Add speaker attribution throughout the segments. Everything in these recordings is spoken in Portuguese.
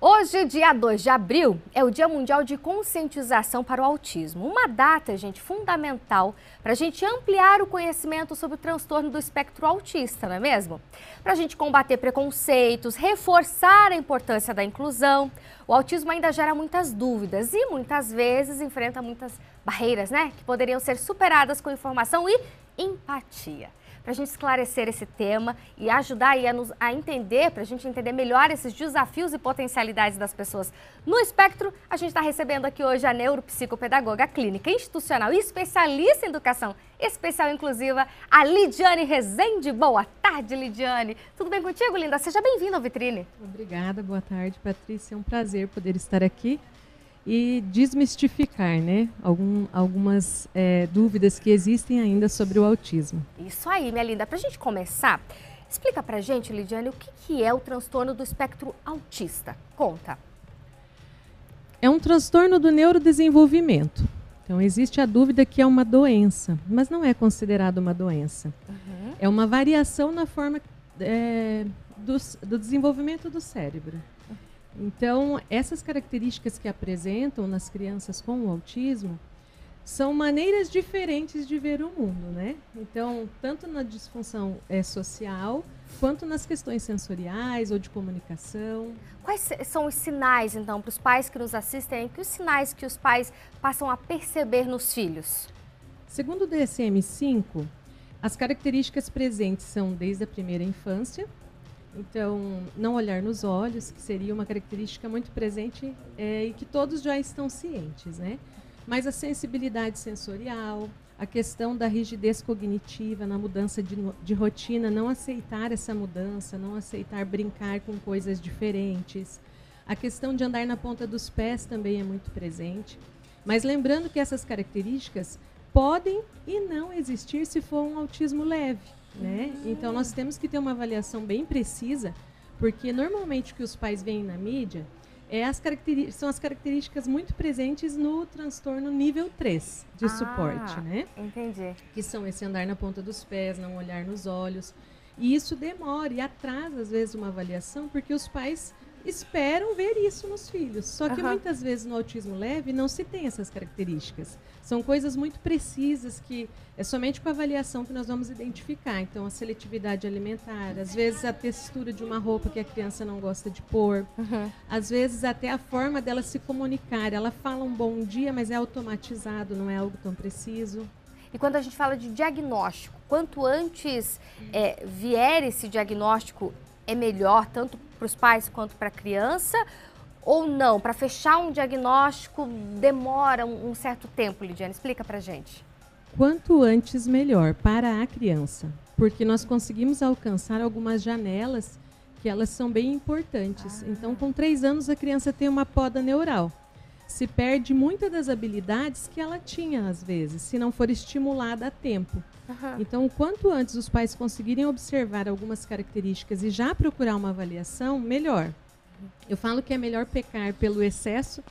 Speaker 1: Hoje, dia 2 de abril, é o Dia Mundial de Conscientização para o Autismo. Uma data, gente, fundamental para a gente ampliar o conhecimento sobre o transtorno do espectro autista, não é mesmo? Para a gente combater preconceitos, reforçar a importância da inclusão. O autismo ainda gera muitas dúvidas e muitas vezes enfrenta muitas barreiras, né? Que poderiam ser superadas com informação e empatia. Para a gente esclarecer esse tema e ajudar aí a entender, para a gente entender melhor esses desafios e potencialidades das pessoas no espectro, a gente está recebendo aqui hoje a neuropsicopedagoga clínica institucional e especialista em educação especial inclusiva, a Lidiane Rezende. Boa tarde, Lidiane. Tudo bem contigo, linda? Seja bem-vinda ao Vitrine.
Speaker 2: Obrigada, boa tarde, Patrícia. É um prazer poder estar aqui e desmistificar, né, algumas dúvidas que existem ainda sobre o autismo.
Speaker 1: Isso aí, minha linda. Para a gente começar, explica pra gente, Lidiane, o que é o transtorno do espectro autista? Conta.
Speaker 2: É um transtorno do neurodesenvolvimento. Então, existe a dúvida que é uma doença, mas não é considerado uma doença. Uhum. É uma variação na forma do desenvolvimento do cérebro. Então, essas características que apresentam nas crianças com o autismo são maneiras diferentes de ver o mundo, né? Então, tanto na disfunção social, quanto nas questões sensoriais ou de comunicação.
Speaker 1: Quais são os sinais, então, para os pais que nos assistem? Que os sinais que os pais passam a perceber nos filhos?
Speaker 2: Segundo o DSM-5, as características presentes são desde a primeira infância. Então, não olhar nos olhos, que seria uma característica muito presente e que todos já estão cientes, né? Mas a sensibilidade sensorial, a questão da rigidez cognitiva na mudança de rotina, não aceitar essa mudança, não aceitar brincar com coisas diferentes. A questão de andar na ponta dos pés também é muito presente. Mas lembrando que essas características podem e não existir se for um autismo leve. Né? Então, nós temos que ter uma avaliação bem precisa, porque normalmente o que os pais veem na mídia são as características muito presentes no transtorno nível 3 de suporte. Né?
Speaker 1: Entendi.
Speaker 2: Que são esse andar na ponta dos pés, não olhar nos olhos. E isso demora e atrasa, às vezes, uma avaliação, porque os pais esperam ver isso nos filhos. Só que muitas vezes no autismo leve não se tem essas características. São coisas muito precisas que é somente com a avaliação que nós vamos identificar. Então, a seletividade alimentar, às vezes a textura de uma roupa que a criança não gosta de pôr, às vezes até a forma dela se comunicar. Ela fala um bom dia, mas é automatizado, não é algo tão preciso.
Speaker 1: E quando a gente fala de diagnóstico, quanto antes vier esse diagnóstico, é melhor tanto para os pais quanto para a criança, ou não? Para fechar um diagnóstico demora um certo tempo, Lidiane? Explica para a gente.
Speaker 2: Quanto antes, melhor para a criança, porque nós conseguimos alcançar algumas janelas que elas são bem importantes. Então, com 3 anos, a criança tem uma poda neural. Se perde muitas das habilidades que ela tinha, às vezes, se não for estimulada a tempo. Então, quanto antes os pais conseguirem observar algumas características e já procurar uma avaliação, melhor. Eu falo que é melhor pecar pelo excesso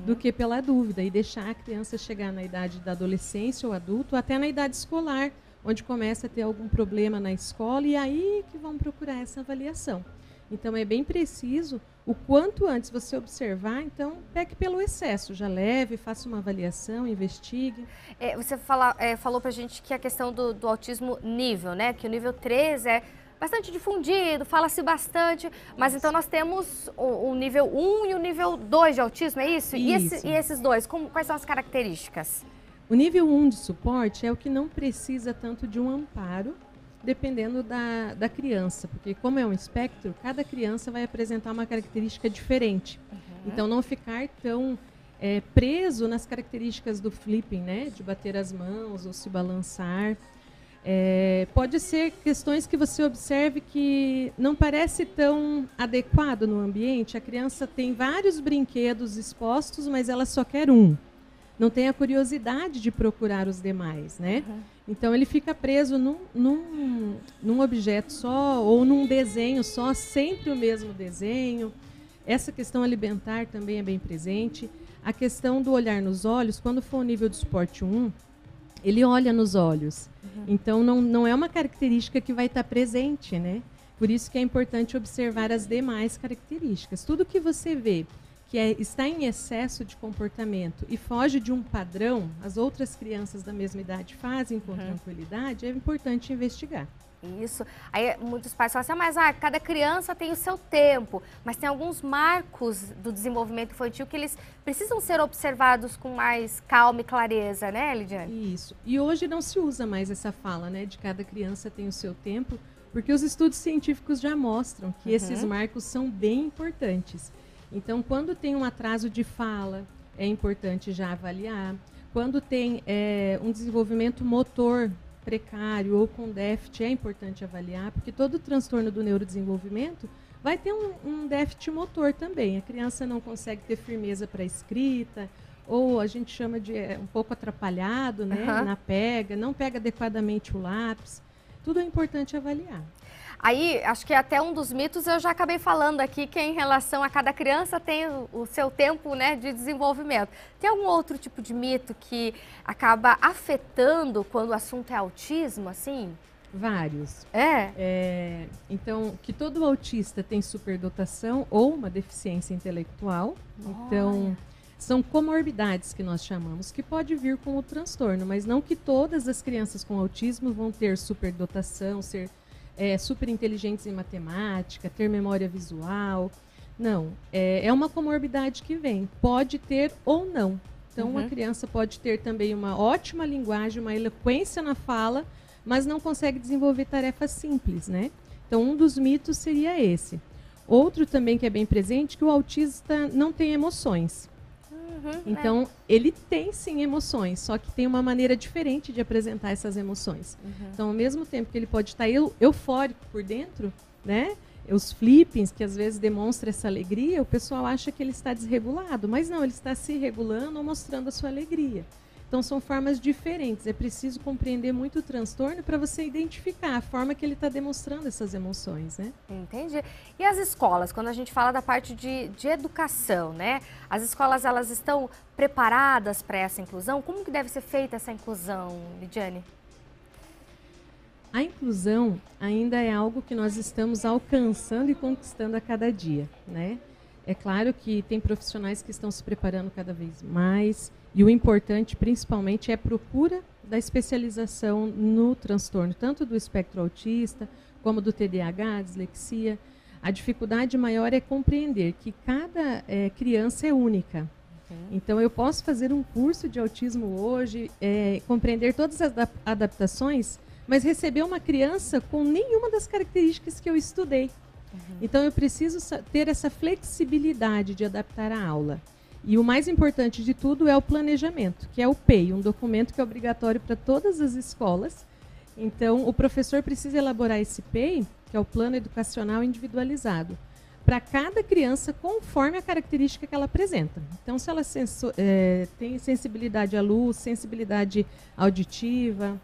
Speaker 2: do que pela dúvida e deixar a criança chegar na idade da adolescência ou adulto, até na idade escolar, onde começa a ter algum problema na escola e aí que vão procurar essa avaliação. Então, é bem preciso, o quanto antes você observar, então, peque pelo excesso, já leve, faça uma avaliação, investigue.
Speaker 1: Você falou pra gente que a questão do autismo nível, né? Que o nível 3 é bastante difundido, fala-se bastante, mas então nós temos o nível 1 e o nível 2 de autismo, é isso?
Speaker 2: Isso.
Speaker 1: E esses dois, quais são as características?
Speaker 2: O nível 1 de suporte é o que não precisa tanto de um amparo, dependendo da criança, porque como é um espectro, cada criança vai apresentar uma característica diferente. Então, não ficar tão preso nas características do flipping, né? De bater as mãos ou se balançar. Pode ser questões que você observe que não parece tão adequado no ambiente. A criança tem vários brinquedos expostos, mas ela só quer um. Não tem a curiosidade de procurar os demais, né? Então, ele fica preso num objeto só ou num desenho só, sempre o mesmo desenho. Essa questão alimentar também é bem presente. A questão do olhar nos olhos, quando for o nível de suporte 1, ele olha nos olhos. Então, não é uma característica que vai estar presente, né? Por isso que é importante observar as demais características. Tudo que você vê que está em excesso de comportamento e foge de um padrão, as outras crianças da mesma idade fazem com tranquilidade, é importante investigar.
Speaker 1: Isso. Aí muitos pais falam assim, mas cada criança tem o seu tempo, mas tem alguns marcos do desenvolvimento infantil que eles precisam ser observados com mais calma e clareza, né, Lidiane?
Speaker 2: Isso. E hoje não se usa mais essa fala, né, de cada criança tem o seu tempo, porque os estudos científicos já mostram que esses marcos são bem importantes. Então, quando tem um atraso de fala, é importante já avaliar. Quando tem um desenvolvimento motor precário ou com déficit, é importante avaliar, porque todo transtorno do neurodesenvolvimento vai ter um déficit motor também. A criança não consegue ter firmeza para a escrita, ou a gente chama de um pouco atrapalhado, né, na pega, não pega adequadamente o lápis. Tudo é importante avaliar.
Speaker 1: Aí, acho que até um dos mitos eu já acabei falando aqui, que é em relação a cada criança tem o seu tempo, né, de desenvolvimento. Tem algum outro tipo de mito que acaba afetando quando o assunto é autismo, assim?
Speaker 2: Vários. Então, que todo autista tem superdotação ou uma deficiência intelectual. Então, são comorbidades que nós chamamos, que pode vir com o transtorno, mas não que todas as crianças com autismo vão ter superdotação, ser super inteligentes em matemática, ter memória visual. Não, é uma comorbidade que vem, pode ter ou não. Então, uma criança pode ter também uma ótima linguagem, uma eloquência na fala, mas não consegue desenvolver tarefas simples, né? Então, um dos mitos seria esse. Outro também que é bem presente, que o autista não tem emoções. Então, ele tem sim emoções, só que tem uma maneira diferente de apresentar essas emoções. Então, ao mesmo tempo que ele pode estar eufórico por dentro, né? Os flippings, que às vezes demonstram essa alegria, o pessoal acha que ele está desregulado, mas não, ele está se regulando ou mostrando a sua alegria. Então, são formas diferentes. É preciso compreender muito o transtorno para você identificar a forma que ele está demonstrando essas emoções, né?
Speaker 1: Entendi. E as escolas, quando a gente fala da parte de educação, né? As escolas, elas estão preparadas para essa inclusão? Como que deve ser feita essa inclusão, Lidiane?
Speaker 2: A inclusão ainda é algo que nós estamos alcançando e conquistando a cada dia, né? É claro que tem profissionais que estão se preparando cada vez mais, e o importante, principalmente, é a procura da especialização no transtorno, tanto do espectro autista, como do TDAH, dislexia. A dificuldade maior é compreender que cada criança é única. Então, eu posso fazer um curso de autismo hoje, compreender todas as adaptações, mas receber uma criança com nenhuma das características que eu estudei. Então, eu preciso ter essa flexibilidade de adaptar a aula. E o mais importante de tudo é o planejamento, que é o PEI, um documento que é obrigatório para todas as escolas. Então, o professor precisa elaborar esse PEI, que é o Plano Educacional Individualizado, para cada criança conforme a característica que ela apresenta. Então, se ela tem sensibilidade à luz, sensibilidade auditiva,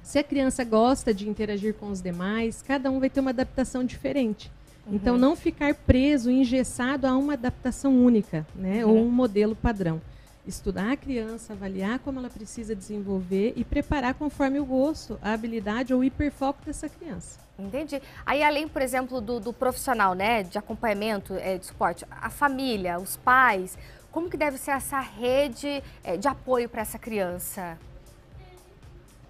Speaker 2: se a criança gosta de interagir com os demais, cada um vai ter uma adaptação diferente. Então, não ficar preso, engessado a uma adaptação única, né? Ou um modelo padrão. Estudar a criança, avaliar como ela precisa desenvolver e preparar conforme o gosto, a habilidade ou o hiperfoco dessa criança.
Speaker 1: Entendi. Aí, além, por exemplo, do profissional, né, de acompanhamento, de suporte, a família, os pais, como que deve ser essa rede de apoio para essa criança?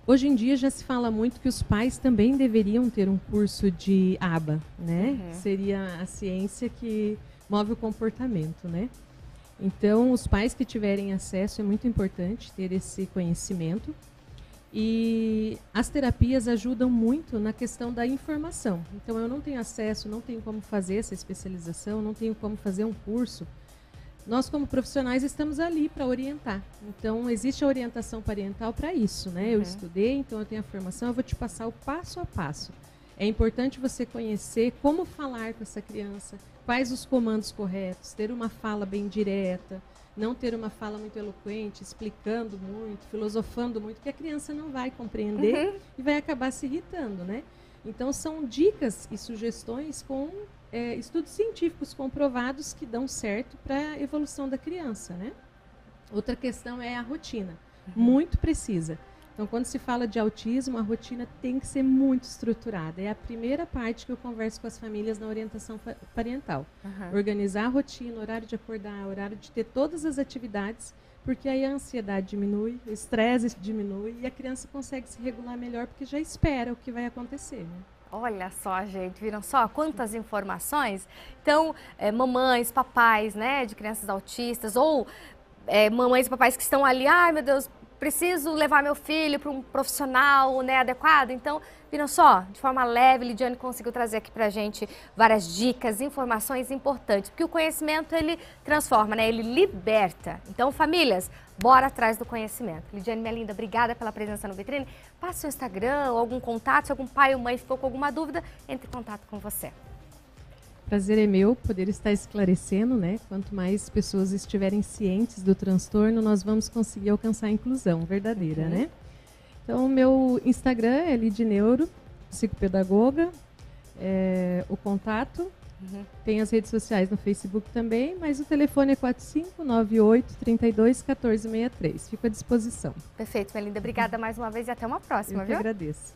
Speaker 2: Hoje em dia já se fala muito que os pais também deveriam ter um curso de ABA, né? Seria a ciência que move o comportamento, né? Então, os pais que tiverem acesso, é muito importante ter esse conhecimento. E as terapias ajudam muito na questão da informação. Então, eu não tenho acesso, não tenho como fazer essa especialização, não tenho como fazer um curso. Nós, como profissionais, estamos ali para orientar. Então, existe a orientação parental para isso, né? Eu estudei, então eu tenho a formação, eu vou te passar o passo a passo. É importante você conhecer como falar com essa criança, quais os comandos corretos, ter uma fala bem direta, não ter uma fala muito eloquente, explicando muito, filosofando muito, que a criança não vai compreender e vai acabar se irritando, né? Então, são dicas e sugestões com estudos científicos comprovados que dão certo para a evolução da criança, né? Outra questão é a rotina, muito precisa. Então, quando se fala de autismo, a rotina tem que ser muito estruturada. É a primeira parte que eu converso com as famílias na orientação parental. Organizar a rotina, horário de acordar, horário de ter todas as atividades, porque aí a ansiedade diminui, o estresse diminui e a criança consegue se regular melhor porque já espera o que vai acontecer, né?
Speaker 1: Olha só, gente, viram só quantas informações? Então, mamães, papais, né, de crianças autistas, ou mamães e papais que estão ali, ai meu Deus, preciso levar meu filho para um profissional, né, adequado. Então, viram só, de forma leve, Lidiane conseguiu trazer aqui pra gente várias dicas, informações importantes, porque o conhecimento ele transforma, né, ele liberta. Então, famílias, bora atrás do conhecimento. Lidiane, minha linda, obrigada pela presença no Vitrine. Passe seu Instagram ou algum contato, se algum pai ou mãe ficou com alguma dúvida, entre em contato com você.
Speaker 2: Prazer é meu poder estar esclarecendo, né? Quanto mais pessoas estiverem cientes do transtorno, nós vamos conseguir alcançar a inclusão verdadeira, né? Então, o meu Instagram é Lidineuro, psicopedagoga, o contato, tem as redes sociais no Facebook também, mas o telefone é 4598-321463. Fico à disposição.
Speaker 1: Perfeito, minha linda. Obrigada mais uma vez e até uma próxima,
Speaker 2: Eu que
Speaker 1: viu?
Speaker 2: agradeço.